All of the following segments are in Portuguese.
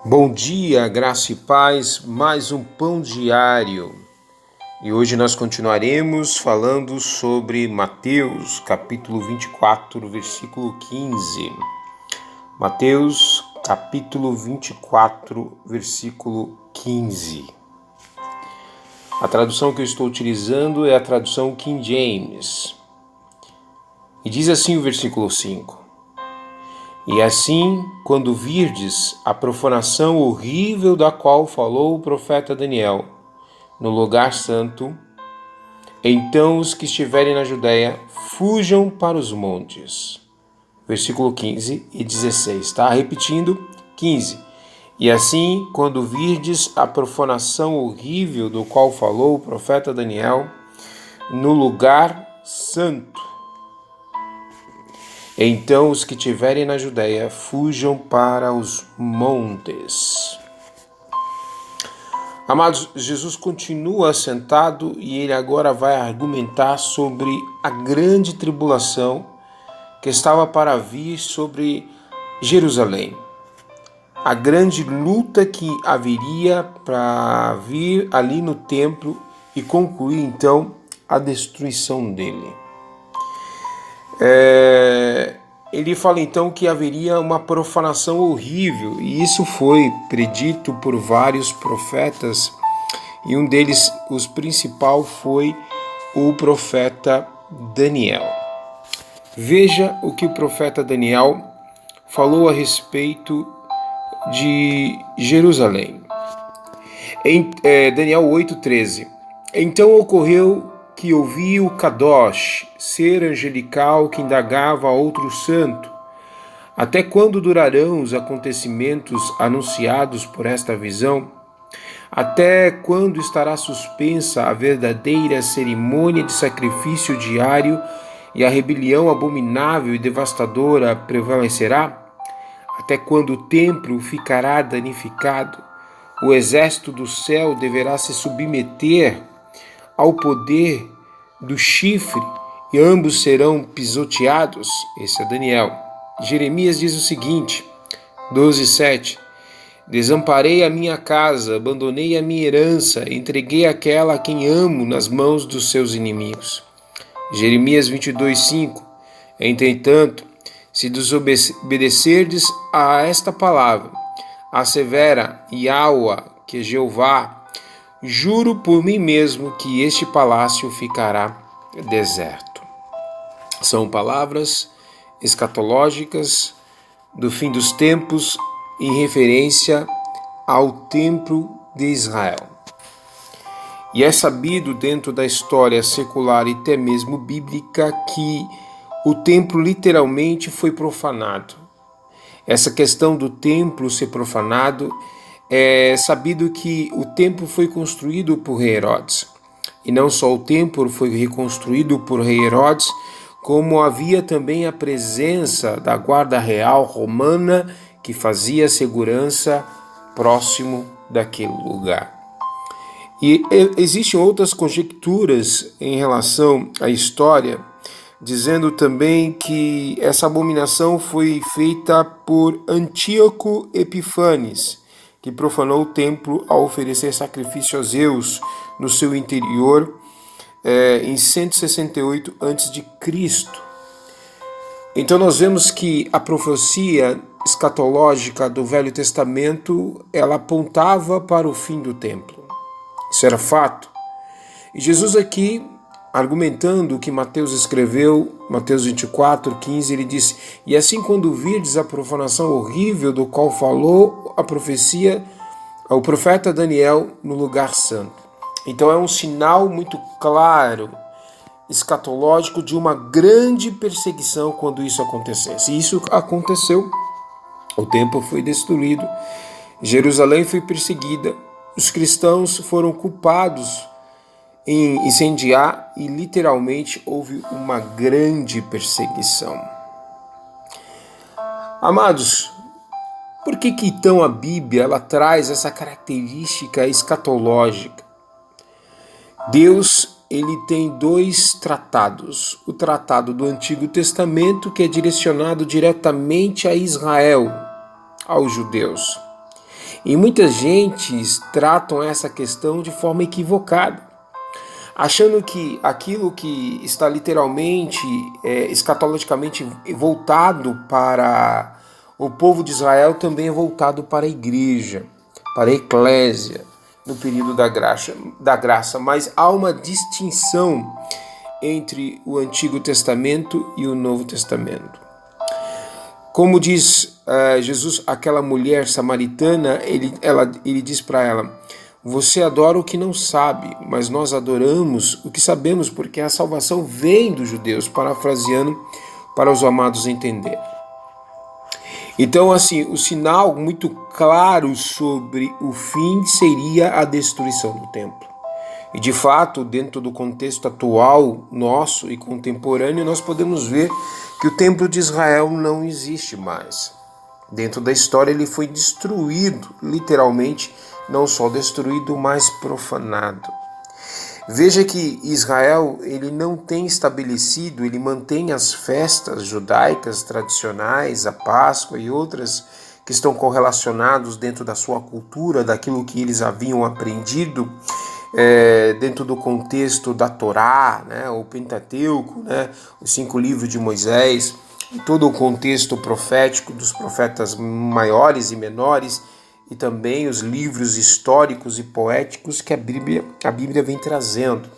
Bom dia, graça e paz, mais um pão diário. E hoje nós continuaremos falando sobre Mateus, capítulo 24, versículo 15. Mateus, capítulo 24, versículo 15. A tradução que eu estou utilizando é a tradução King James. E diz assim o versículo 5. E assim, quando virdes a profanação horrível da qual falou o profeta Daniel no lugar santo, então os que estiverem na Judéia fujam para os montes. Versículo 15 e 16, tá? Repetindo, 15. E assim, quando virdes a profanação horrível do qual falou o profeta Daniel no lugar santo, então os que estiverem na Judéia fujam para os montes. Amados, Jesus continua sentado e ele agora vai argumentar sobre a grande tribulação que estava para vir sobre Jerusalém. A grande luta que haveria para vir ali no templo e concluir então a destruição dele. Ele fala então que haveria uma profanação horrível, e isso foi predito por vários profetas, e um deles, o principal, foi o profeta Daniel. Veja o que o profeta Daniel falou a respeito de Jerusalém. Em Daniel 8,13. Então ocorreu que ouvi o Kadosh, ser angelical que indagava a outro santo: até quando durarão os acontecimentos anunciados por esta visão? Até quando estará suspensa a verdadeira cerimônia de sacrifício diário e a rebelião abominável e devastadora prevalecerá? Até quando o templo ficará danificado? O exército do céu deverá se submeter ao poder do chifre e ambos serão pisoteados? Esse é Daniel. Jeremias diz o seguinte, 12:7. Desamparei a minha casa, abandonei a minha herança, entreguei aquela a quem amo nas mãos dos seus inimigos. Jeremias 22:5. Entretanto, se desobedecerdes a esta palavra, assevera Yahweh, que é Jeová, juro por mim mesmo que este palácio ficará deserto. São palavras escatológicas do fim dos tempos em referência ao templo de Israel. E é sabido dentro da história secular e até mesmo bíblica que o templo literalmente foi profanado. Essa questão do templo ser profanado, é sabido que o templo foi construído por rei Herodes. E não só o templo foi reconstruído por rei Herodes, como havia também a presença da guarda real romana que fazia segurança próximo daquele lugar. E existem outras conjecturas em relação à história, dizendo também que essa abominação foi feita por Antíoco Epifanes, que profanou o templo ao oferecer sacrifício a Zeus no seu interior em 168 a.C. Então nós vemos que a profecia escatológica do Velho Testamento, ela apontava para o fim do templo. Isso era fato. E Jesus aqui, argumentando o que Mateus escreveu, Mateus 24:15, ele disse: e assim quando virdes a profanação horrível do qual falou a profecia, o profeta Daniel no lugar santo. Então é um sinal muito claro, escatológico, de uma grande perseguição quando isso acontecesse. E isso aconteceu. O templo foi destruído, Jerusalém foi perseguida, os cristãos foram culpados em incendiar e literalmente houve uma grande perseguição. Amados, por que então a Bíblia ela traz essa característica escatológica? Deus ele tem dois tratados. O tratado do Antigo Testamento, que é direcionado diretamente a Israel, aos judeus. E muitas gentes tratam essa questão de forma equivocada, achando que aquilo que está literalmente, escatologicamente voltado para o povo de Israel também é voltado para a igreja, para a eclésia, no período da graça. Mas há uma distinção entre o Antigo Testamento e o Novo Testamento. Como diz Jesus, aquela mulher samaritana, ele diz para ela: você adora o que não sabe, mas nós adoramos o que sabemos, porque a salvação vem dos judeus, parafraseando para os amados entender. Então, assim, o sinal muito claro sobre o fim seria a destruição do templo. E, de fato, dentro do contexto atual nosso e contemporâneo, nós podemos ver que o templo de Israel não existe mais. Dentro da história, ele foi destruído, literalmente, não só destruído, mas profanado. Veja que Israel, ele não tem estabelecido, ele mantém as festas judaicas tradicionais, a Páscoa e outras que estão correlacionados dentro da sua cultura, daquilo que eles haviam aprendido, dentro do contexto da Torá, né, o Pentateuco, né, os 5 livros de Moisés, e todo o contexto profético dos profetas maiores e menores, e também os livros históricos e poéticos que a Bíblia vem trazendo.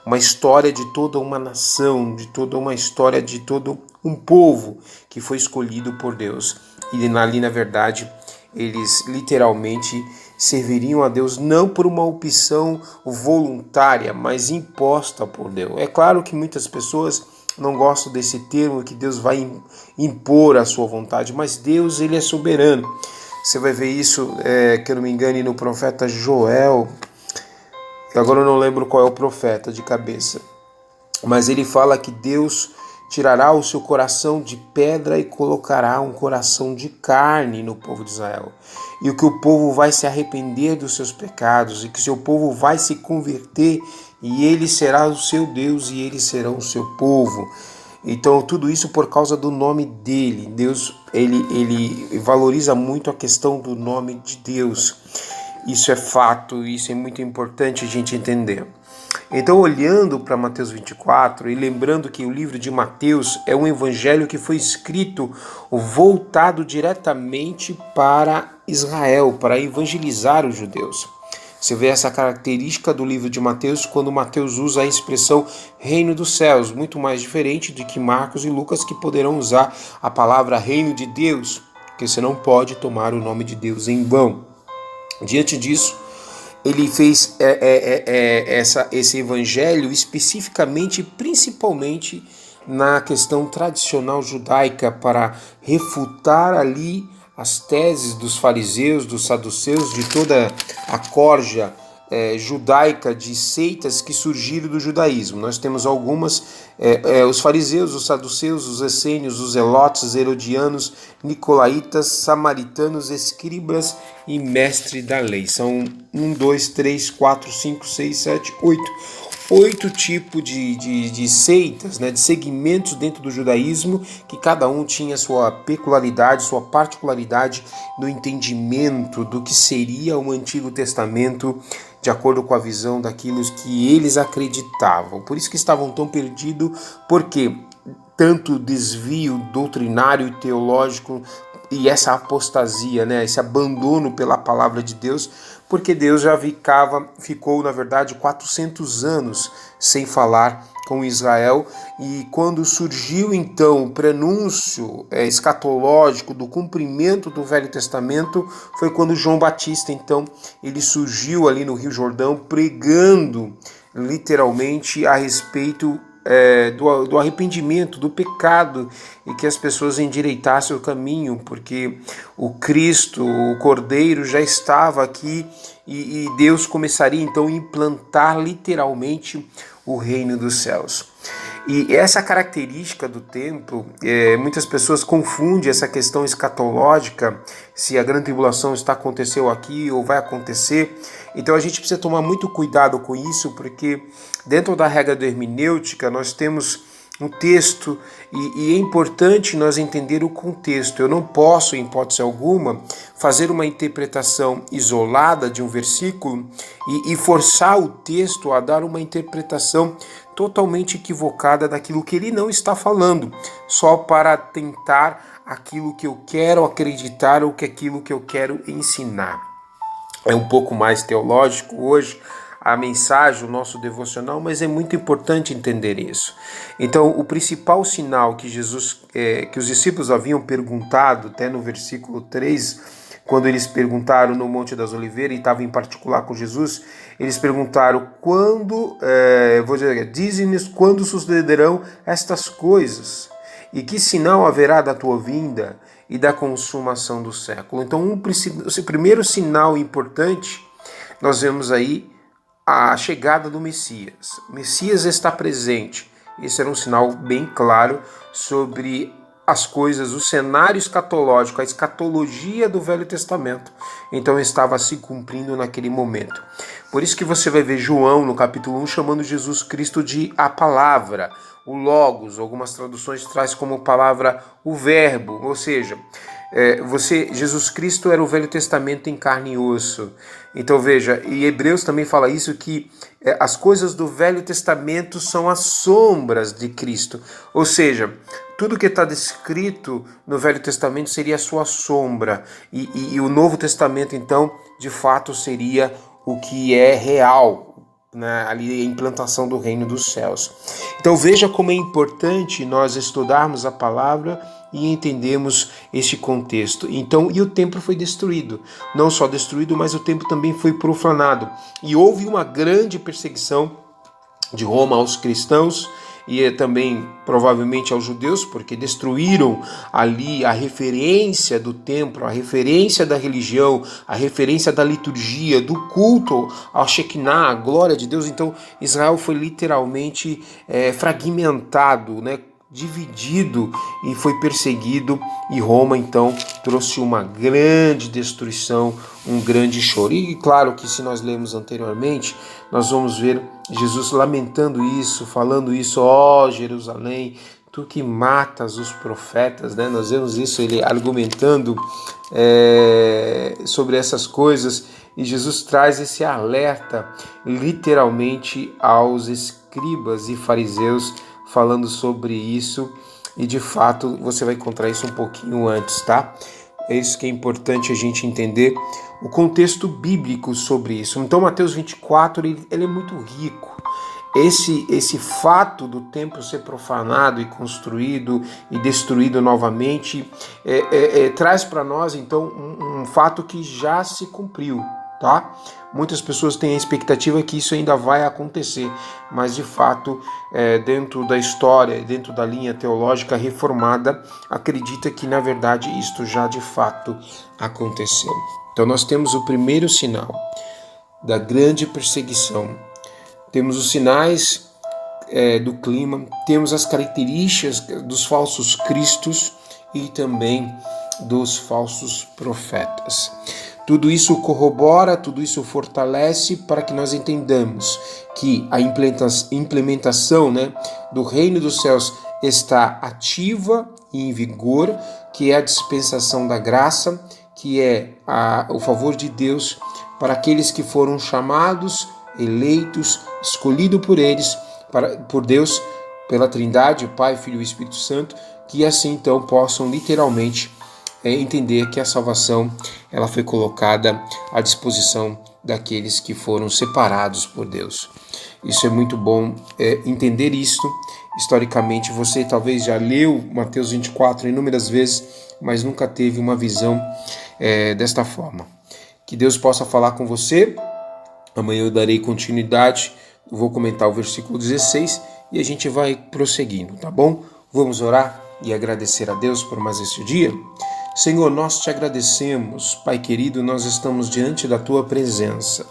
Uma história de toda uma nação, de toda uma história de todo um povo que foi escolhido por Deus. E ali, na verdade, eles literalmente serviriam a Deus não por uma opção voluntária, mas imposta por Deus. É claro que muitas pessoas não gostam desse termo, que Deus vai impor a sua vontade, mas Deus, ele é soberano. Você vai ver isso, que eu não me engane, no profeta Joel. Agora eu não lembro qual é o profeta de cabeça. Mas ele fala que Deus tirará o seu coração de pedra e colocará um coração de carne no povo de Israel. E que o povo vai se arrepender dos seus pecados, e que o seu povo vai se converter, e ele será o seu Deus, e eles serão o seu povo. Então, tudo isso por causa do nome dele. Deus, ele valoriza muito a questão do nome de Deus. Isso é fato, isso é muito importante a gente entender. Então, olhando para Mateus 24 e lembrando que o livro de Mateus é um evangelho que foi escrito voltado diretamente para Israel, para evangelizar os judeus. Você vê essa característica do livro de Mateus quando Mateus usa a expressão reino dos céus, muito mais diferente de que Marcos e Lucas, que poderão usar a palavra reino de Deus, porque você não pode tomar o nome de Deus em vão. Diante disso, ele fez esse evangelho especificamente, principalmente na questão tradicional judaica, para refutar ali as teses dos fariseus, dos saduceus, de toda a corja judaica de seitas que surgiram do judaísmo. Nós temos algumas, os fariseus, os saduceus, os essênios, os zelotes, herodianos, nicolaítas, samaritanos, escribas e mestre da lei. São 8 tipos de seitas, né, de segmentos dentro do judaísmo, que cada um tinha sua peculiaridade, sua particularidade no entendimento do que seria o Antigo Testamento, de acordo com a visão daquilo que eles acreditavam. Por isso que estavam tão perdidos, porque tanto desvio doutrinário e teológico e essa apostasia, né, esse abandono pela palavra de Deus, porque Deus já ficou, na verdade, 400 anos sem falar com Israel, e quando surgiu então o prenúncio escatológico do cumprimento do Velho Testamento, foi quando João Batista, então, ele surgiu ali no Rio Jordão, pregando literalmente a respeito do arrependimento, do pecado, e que as pessoas endireitassem o caminho, porque o Cristo, o Cordeiro, já estava aqui, e Deus começaria então a implantar literalmente o reino dos céus. E essa característica do templo, muitas pessoas confundem essa questão escatológica, se a grande tribulação aconteceu aqui ou vai acontecer. Então a gente precisa tomar muito cuidado com isso, porque dentro da regra da hermenêutica nós temos um texto e é importante nós entender o contexto. Eu não posso, em hipótese alguma, fazer uma interpretação isolada de um versículo e forçar o texto a dar uma interpretação totalmente equivocada daquilo que ele não está falando, só para tentar aquilo que eu quero acreditar ou que aquilo que eu quero ensinar. É um pouco mais teológico hoje a mensagem, o nosso devocional, mas é muito importante entender isso. Então, o principal sinal que que os discípulos haviam perguntado, até no versículo 3, quando eles perguntaram no Monte das Oliveiras, e estavam em particular com Jesus, eles perguntaram dize-nos quando sucederão estas coisas, e que sinal haverá da tua vinda e da consumação do século. Então, o primeiro sinal importante, nós vemos aí a chegada do Messias. O Messias está presente. Esse era um sinal bem claro sobre as coisas, o cenário escatológico, a escatologia do Velho Testamento. Então estava se cumprindo naquele momento. Por isso que você vai ver João, no capítulo 1, chamando Jesus Cristo de a palavra, o Logos. Algumas traduções traz como palavra o verbo, ou seja, Jesus Cristo era o Velho Testamento em carne e osso. Então veja, e Hebreus também fala isso, que as coisas do Velho Testamento são as sombras de Cristo. Ou seja, tudo que está descrito no Velho Testamento seria a sua sombra. E o Novo Testamento, então, de fato, seria o que é real, né? Ali a implantação do reino dos céus. Então veja como é importante nós estudarmos a palavra e entendemos este contexto. Então, e o templo foi destruído. Não só destruído, mas o templo também foi profanado. E houve uma grande perseguição de Roma aos cristãos e também provavelmente aos judeus, porque destruíram ali a referência do templo, a referência da religião, a referência da liturgia, do culto ao Shekinah, a glória de Deus. Então Israel foi literalmente fragmentado, né? Dividido e foi perseguido, e Roma então trouxe uma grande destruição, um grande choro. E claro que se nós lemos anteriormente, nós vamos ver Jesus lamentando isso, falando isso: ó Jerusalém, tu que matas os profetas, né? Nós vemos isso, ele argumentando sobre essas coisas, e Jesus traz esse alerta literalmente aos escribas e fariseus, falando sobre isso, e de fato você vai encontrar isso um pouquinho antes, tá? É isso que é importante a gente entender, o contexto bíblico sobre isso. Então Mateus 24, ele é muito rico. Esse fato do templo ser profanado e construído e destruído novamente traz para nós então um fato que já se cumpriu, tá? Muitas pessoas têm a expectativa que isso ainda vai acontecer, mas de fato, dentro da história, dentro da linha teológica reformada, acredita que na verdade isto já de fato aconteceu. Então nós temos o primeiro sinal da grande perseguição, temos os sinais do clima, temos as características dos falsos cristos e também dos falsos profetas. Tudo isso corrobora, tudo isso fortalece para que nós entendamos que a implementação, né, do reino dos céus está ativa e em vigor, que é a dispensação da graça, que é o favor de Deus para aqueles que foram chamados, eleitos, escolhidos por Deus, pela Trindade, o Pai, Filho e Espírito Santo, que assim então possam literalmente entender que a salvação ela foi colocada à disposição daqueles que foram separados por Deus. Isso é muito bom entender isto. Historicamente, você talvez já leu Mateus 24 inúmeras vezes, mas nunca teve uma visão desta forma. Que Deus possa falar com você. Amanhã eu darei continuidade, eu vou comentar o versículo 16 e a gente vai prosseguindo, tá bom? Vamos orar e agradecer a Deus por mais este dia? Senhor, nós te agradecemos, Pai querido, nós estamos diante da Tua presença.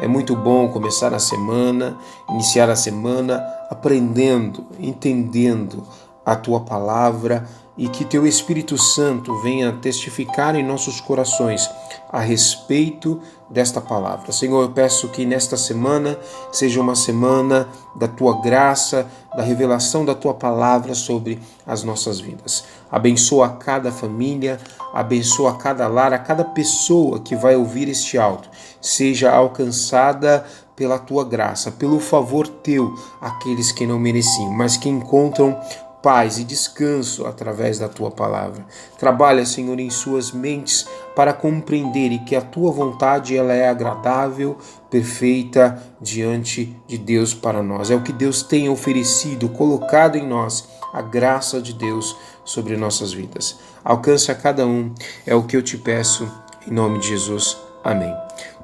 É muito bom começar a semana, iniciar a semana aprendendo, entendendo a tua palavra e que teu Espírito Santo venha testificar em nossos corações a respeito desta palavra. Senhor, eu peço que nesta semana seja uma semana da tua graça, da revelação da tua palavra sobre as nossas vidas. Abençoa cada família, abençoa cada lar, a cada pessoa que vai ouvir este áudio, seja alcançada pela tua graça, pelo favor teu, aqueles que não mereciam, mas que encontram paz e descanso através da tua palavra. Trabalha, Senhor, em suas mentes para compreenderem que a tua vontade ela é agradável, perfeita diante de Deus para nós. É o que Deus tem oferecido, colocado em nós, a graça de Deus sobre nossas vidas. Alcança cada um, é o que eu te peço, em nome de Jesus. Amém.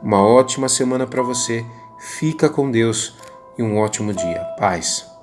Uma ótima semana para você, fica com Deus e um ótimo dia. Paz.